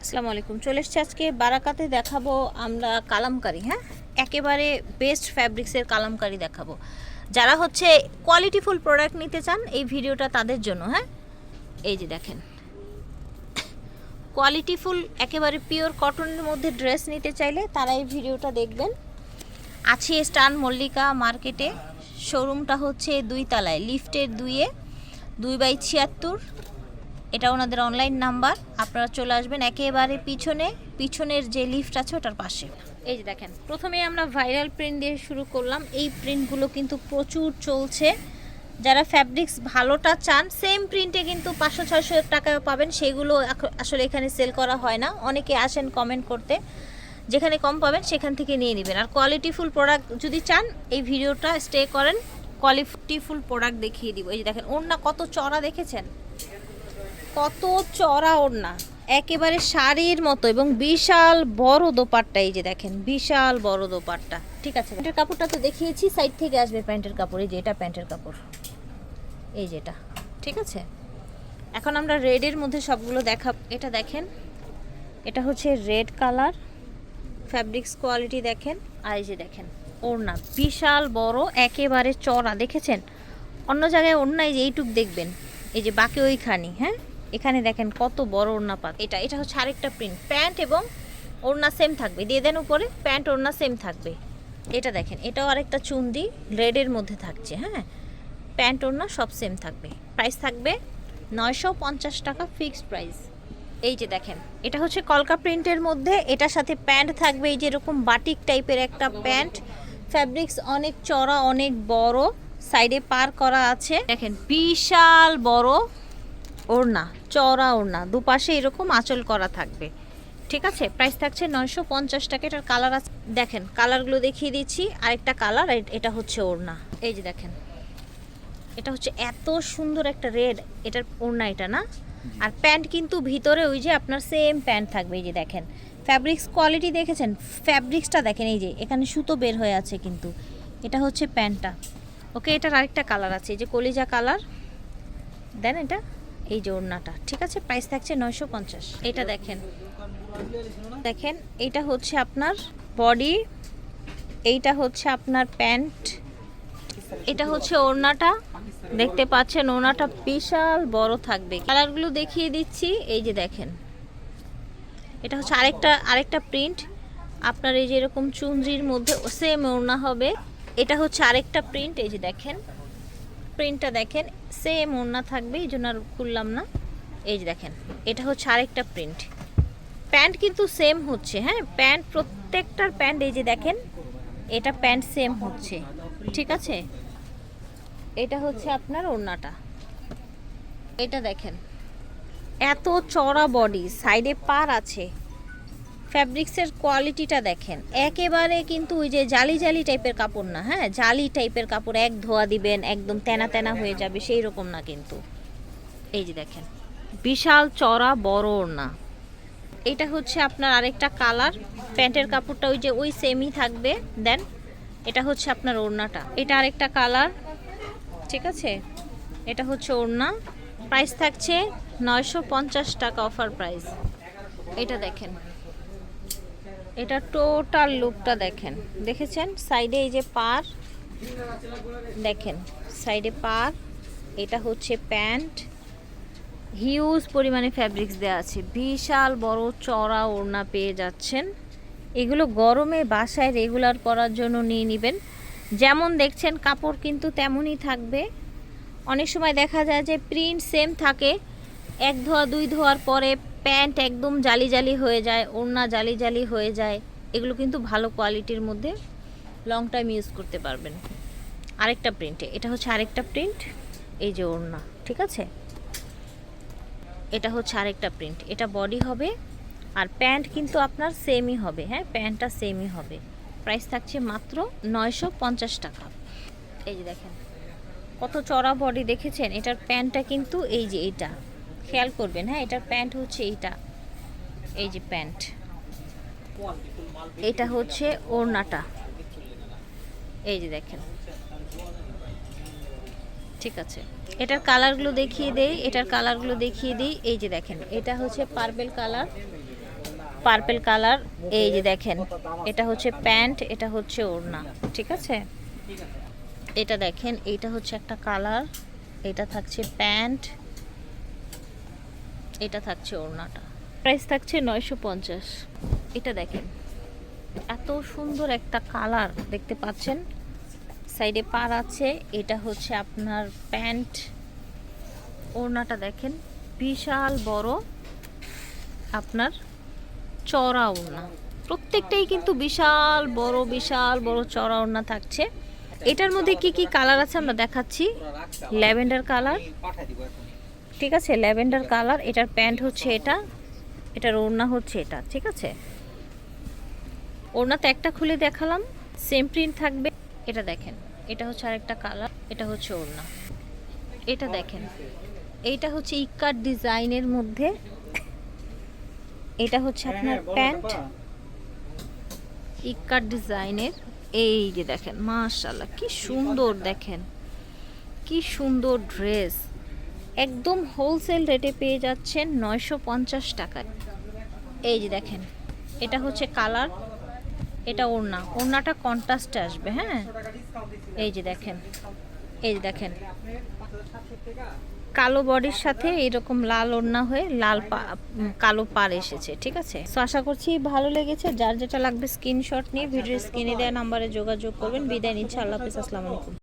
আসসালামু আলাইকুম। চলে এসেছি আজকে বারাকাতে দেখাবো আমরা কালামকারী। হ্যাঁ, একেবারে বেস্ট ফ্যাব্রিক্সের কালামকারী দেখাবো। যারা হচ্ছে কোয়ালিটিফুল প্রোডাক্ট নিতে চান এই ভিডিওটা তাদের জন্য। হ্যাঁ, এই যে দেখেন কোয়ালিটিফুল একেবারে পিওর কটনের মধ্যে ড্রেস নিতে চাইলে তারা এই ভিডিওটা দেখবেন। আছি স্টান মল্লিকা মার্কেটে, শোরুমটা হচ্ছে 2 তলায়, লিফটের 2/76। এটা ওনাদের অনলাইন নাম্বার। আপনারা চলে আসবেন একেবারে পিছনের যে লিফট আছে ওটার পাশে। এই যে দেখেন, প্রথমে আমরা ভাইরাল প্রিন্ট দিয়ে শুরু করলাম। এই প্রিন্টগুলো কিন্তু প্রচুর চলছে। যারা ফ্যাব্রিক্স ভালোটা চান সেম প্রিন্টে কিন্তু 500-600 টাকায় পাবেন। সেগুলো আসলে এখানে সেল করা হয় না। অনেকে আসেন কমেন্ট করতে, যেখানে কম পাবেন সেখান থেকে নিয়ে নেবেন। আর কোয়ালিটিফুল প্রোডাক্ট যদি চান এই ভিডিওটা স্টে করেন, কোয়ালিটিফুল প্রোডাক্ট দেখিয়ে দিব। এই যে দেখেন ওড়না কত চড়া, দেখেছেন কত চড়া ওড়না, একেবারে শাড়ির মতো, এবং বিশাল বড় দোপাট্টা। এই যে দেখেন বিশাল বড় দোপাট্টা। ঠিক আছে, প্যান্টের কাপড়টা তো দেখিয়েছি, সাইড থেকে আসবে প্যান্টের কাপড়। এই যে এটা প্যান্টের কাপড়, এই যেটা। ঠিক আছে, এখন আমরা রেডের মধ্যে সবগুলো দেখাব। এটা দেখেন, এটা হচ্ছে রেড কালার, ফ্যাব্রিক্স কোয়ালিটি দেখেন। আর এই যে দেখেন ওড়না বিশাল বড়, একেবারে চড়া, দেখেছেন। অন্য জায়গায় ওড়না এই যে এইটুক দেখবেন, এই যে বাকি ওইখানে। হ্যাঁ, এখানে দেখেন কত বড় ওড়না পাত। এটা হচ্ছে আরেকটা প্রিন্ট, প্যান্ট এবং ওড়না সেম থাকবে। দিয়ে দেন উপরে, প্যান্ট ওড়না সেম থাকবে। এটা দেখেন, এটাও আরেকটা চুন্দি রেডের মধ্যে থাকছে। হ্যাঁ, প্যান্ট ওড়না সব সেম থাকবে। প্রাইস থাকবে 950 টাকা, ফিক্সড প্রাইস। এই যে দেখেন, এটা হচ্ছে কলকা প্রিন্টের মধ্যে, এটার সাথে প্যান্ট থাকবে এই যে এরকম বাটিক টাইপের একটা প্যান্ট। ফ্যাব্রিক্স অনেক চড়া, অনেক বড়, সাইডে পার করা আছে। দেখেন বিশাল বড় ওড়না, চড়া ওড়না, দুপাশে এরকম আঁচল করা থাকবে। ঠিক আছে, প্রাইস থাকছে 950 টাকা। এটার কালার আছে, দেখেন কালারগুলো দেখিয়ে দিচ্ছি। আরেকটা কালার, এটা হচ্ছে ওড়না। এই যে দেখেন, এটা হচ্ছে এত সুন্দর একটা রেড, এটার ওড়না এটা না। আর প্যান্ট কিন্তু ভিতরে ওই যে আপনার সেম প্যান্ট থাকবে। এই যে দেখেন ফ্যাব্রিক্স কোয়ালিটি দেখেছেন, ফ্যাব্রিক্সটা দেখেন, এই যে এখানে সুতো বের হয়ে আছে কিন্তু। এটা হচ্ছে প্যান্টটা। ওকে, এটার আরেকটা কালার আছে, এই যে কলিজা কালার দেন এটা। এই যে ওড়নাটা। ঠিক আছে, প্রাইস থাকছে 950। এটা দেখেন, দেখেন এটা হচ্ছে আপনার বডি, এইটা হচ্ছে আপনার প্যান্ট, এটা হচ্ছে ওড়নাটা। দেখতে পাচ্ছেন ওড়নাটা বিশাল বড় থাকবে। কালারগুলো দেখিয়ে দিচ্ছি। এই যে দেখেন, এটা হচ্ছে আরেকটা প্রিন্ট আপনার, এই যে এরকম চুনরির মধ্যে সেম ওড়না হবে। এটা হচ্ছে আরেকটা প্রিন্ট, এই যে দেখেন প্রিন্টটা দেখেন, সেম ওড়না থাকবে, এই জন্য আর খুললাম না। এই যে দেখেন, এটা হচ্ছে আরেকটা প্রিন্ট। প্যান্ট কিন্তু সেম হচ্ছে। হ্যাঁ, প্যান্ট প্রত্যেকটার প্যান্ট এই যে দেখেন, এটা প্যান্ট সেম হচ্ছে। ঠিক আছে, এটা হচ্ছে আপনার ওড়নাটা। এটা দেখেন এত চড়া বডি, সাইডে পার আছে। ফ্যাব্রিক্সের কোয়ালিটিটা দেখেন, একেবারে কিন্তু ওই যে জালি জালি টাইপের কাপড় না। হ্যাঁ, জালি টাইপের কাপড়, এক ধোয়া দিবেন একদম তেনা তেনা হয়ে যাবে সেই রকম না কিন্তু। এই যে দেখেন বিশাল চড়া বড় ওড়না। এটা হচ্ছে আপনার আরেকটা কালার, প্যান্টের কাপড়টা ওই যে ওই সেমই থাকবে। দেন এটা হচ্ছে আপনার ওড়নাটা, এটা আরেকটা কালার। ঠিক আছে, এটা হচ্ছে ওড়না। প্রাইস থাকছে 950 টাকা, অফার প্রাইস। এটা দেখেন, এটা টোটাল লুকটা দেখেন, দেখেছেন সাইডে এই যে পার, দেখেন সাইডে পার। এটা হচ্ছে প্যান্ট, হিউজ পরিমাণে ফ্যাব্রিক্স দেওয়া আছে, বিশাল বড় চড়া ওড়না পেয়ে যাচ্ছেন। এগুলো গরমে বাসায় রেগুলার পরার জন্য নিয়ে নেবেন। যেমন দেখছেন কাপড় কিন্তু তেমনই থাকবে। অনেক সময় দেখা যায় যে প্রিন্ট সেম থাকে, এক ধোয়া দুই ধোয়ার পরে প্যান্ট একদম জালি জালি হয়ে যায়, ওড়না জালি জালি হয়ে যায়। এগুলো কিন্তু ভালো কোয়ালিটির মধ্যে লং টাইম ইউজ করতে পারবেন। আরেকটা প্রিন্টে, এটা হচ্ছে আরেকটা প্রিন্ট, এই যে ওড়না। ঠিক আছে, এটা হচ্ছে আরেকটা প্রিন্ট, এটা বডি হবে আর প্যান্ট কিন্তু আপনার সেমই হবে। হ্যাঁ, প্যান্টটা সেমই হবে। প্রাইস থাকছে মাত্র 950 টাকা। এই যে দেখেন কত চড়া বডি, দেখেছেন। এটার প্যান্টটা কিন্তু এই যে এইটা, খেয়াল করবেন। হ্যাঁ, এটার প্যান্ট হচ্ছে এইটা, এই যে প্যান্ট। এটা হচ্ছে ওড়নাটা, এই যে দেখেন। ঠিক আছে, এটার কালারগুলো দেখিয়ে দেই, এই যে দেখেন এটা হচ্ছে পার্পল কালার, পার্পল কালার। এই যে দেখেন, এটা হচ্ছে প্যান্ট, এটা হচ্ছে ওড়না, ঠিক আছে। এটা দেখেন, এইটা হচ্ছে একটা কালার, এটা থাকছে প্যান্ট, এটা থাকছে ওড়নাটা। প্রাইস থাকছে 950। এটা দেখেন, এত সুন্দর একটা কালার দেখতে পাচ্ছেন, সাইডে পার আছে। এটা হচ্ছে আপনার প্যান্ট, ওড়নাটা দেখেন বিশাল বড়, আপনার চড়া ওড়না। প্রত্যেকটাই কিন্তু বিশাল বড় চড়া ওড়না থাকছে। এটার মধ্যে কি কি কালার আছে আমরা দেখাচ্ছি। ল্যাভেন্ডার কালার, ঠিক আছে, ল্যাভেন্ডার কালার। এটার প্যান্ট হচ্ছে এটা, এটার ওড়না হচ্ছে এটা, ঠিক আছে। ওড়নাতে একটা খুলে দেখালাম, সেম প্রিন্ট থাকবে। এটা দেখেন, এটা হচ্ছে আরেকটা কালার, এটা হচ্ছে ওড়না। এটা দেখেন, এইটা হচ্ছে ইকাট ডিজাইনের মধ্যে, এটা হচ্ছে আপনার প্যান্ট ইকাট ডিজাইনের। এই যে দেখেন, মাশাআল্লাহ কি সুন্দর, দেখেন কি সুন্দর ড্রেস। একদম হোলসেল রেটে পেয়ে যাচ্ছেন 950 টাকায়। এই যে দেখেন, এটা হচ্ছে কালার, এটা ওড়না, ওড়নাটা কন্ট্রাস্টে আসবে, হ্যাঁ। এই যে দেখেন, এই যে দেখেন, কালো বডির সাথে এরকম লাল ওড়না হয়ে লাল কালো পার এসেছে, ঠিক আছে। তো আশা করছি ভালো লেগেছে। যার যেটা লাগবে স্ক্রিনশট নিয়ে ভিডিওর স্ক্রিনে দেওয়া নাম্বারে যোগাযোগ করবেন। বিদায় নিচ্ছি, আল্লাহ হাফেজ, আসসালামু আলাইকুম।